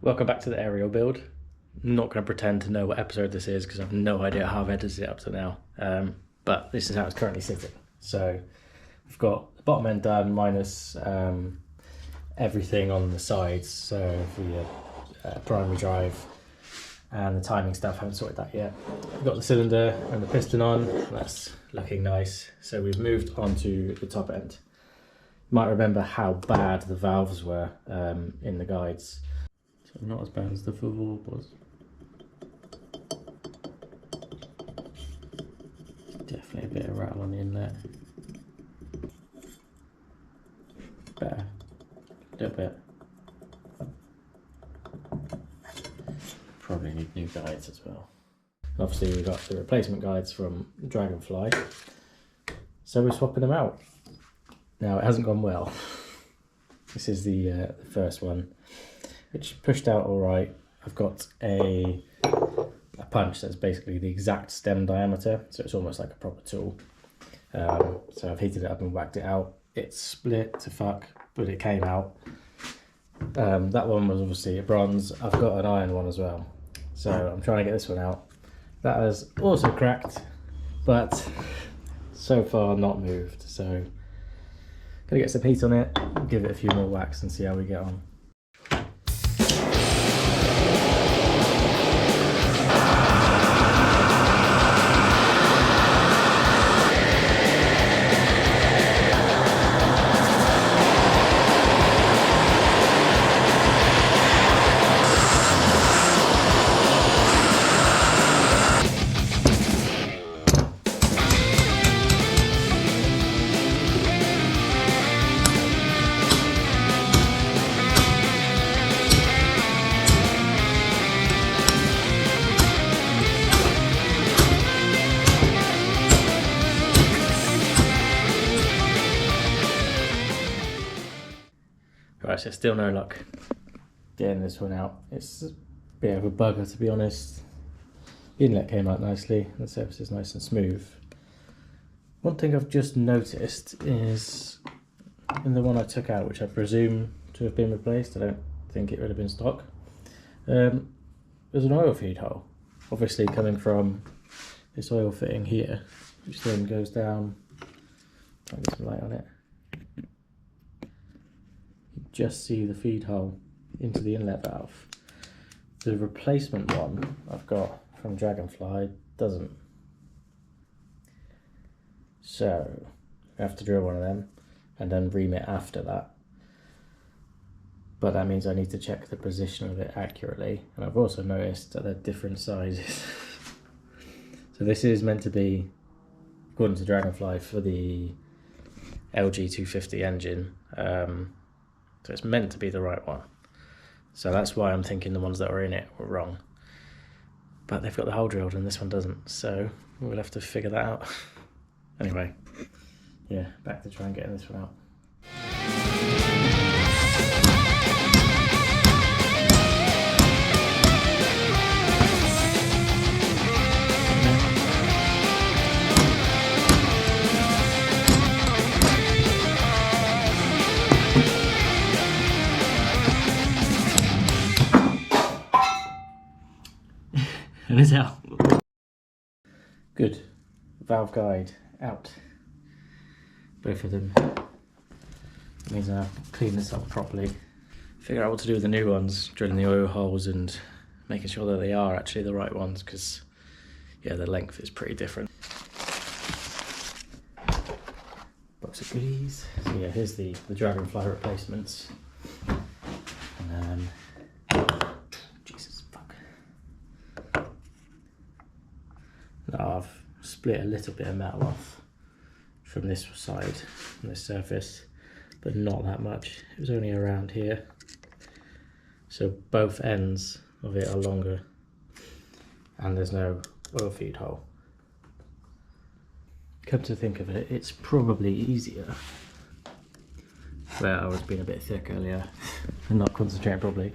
Welcome back to the Ariel build. I'm not going to pretend to know what episode this is because I have no idea how I've edited it up to now. But this is how it's currently sitting. So we've got the bottom end done minus everything on the sides. So the primary drive and the timing stuff, haven't sorted that yet. We've got the cylinder and the piston on. That's looking nice. So we've moved on to the top end. You might remember how bad the valves were in the guides. So not as bad as the valve was. Definitely a bit of rattle on the inlet. Better. A little bit. Probably need new guides as well. Obviously we've got the replacement guides from Draganfly. So we're swapping them out. Now it hasn't gone well. This is the first one, which pushed out all right. I've got a punch that's basically the exact stem diameter, so it's almost like a proper tool. So I've heated it up and whacked it out. It's split to fuck, but it came out. That one was obviously a bronze. I've got an iron one as well, so I'm trying to get this one out. That has also cracked, but so far not moved. So gonna get some heat on it, give it a few more whacks and see how we get on. Right, so still no luck getting this one out. It's a bit of a bugger, to be honest. The inlet came out nicely, the surface is nice and smooth. One thing I've just noticed is in the one I took out, which I presume to have been replaced, I don't think it would have been stock, there's an oil feed hole, obviously coming from this oil fitting here, which then goes down. I'll get some light on it. Just see the feed hole into the inlet valve. The replacement one I've got from Draganfly doesn't. So I have to drill one of them and then remit after that. But that means I need to check the position of it accurately. And I've also noticed that they're different sizes. So this is meant to be, according to Draganfly, for the LG 250 engine. So it's meant to be the right one. So that's why I'm thinking the ones that were in it were wrong. But they've got the hole drilled and this one doesn't. So we'll have to figure that out. Anyway, yeah, back to try and getting this one out. And it's out. Good. Valve guide out. Both of them. That means I'll clean this up properly. Figure out what to do with the new ones, drilling the oil holes and making sure that they are actually the right ones, because yeah, the length is pretty different. Box of goodies. So yeah, here's the Draganfly replacements. And I've split a little bit of metal off from this side, from this surface, but not that much. It was only around here. So both ends of it are longer and there's no oil feed hole. Come to think of it, it's probably easier. Well, I was being a bit thick earlier and not concentrating properly.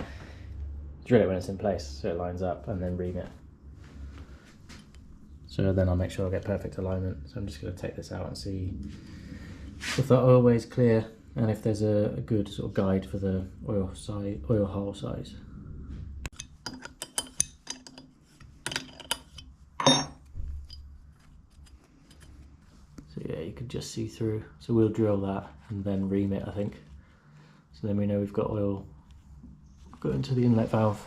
Drill it when it's in place so it lines up and then remit. So then I'll make sure I get perfect alignment. So I'm just going to take this out and see if the oil way is clear and if there's a good sort of guide for the oil hole size. So yeah, you could just see through. So we'll drill that and then ream it, I think. So then we know we've got oil going to the inlet valve.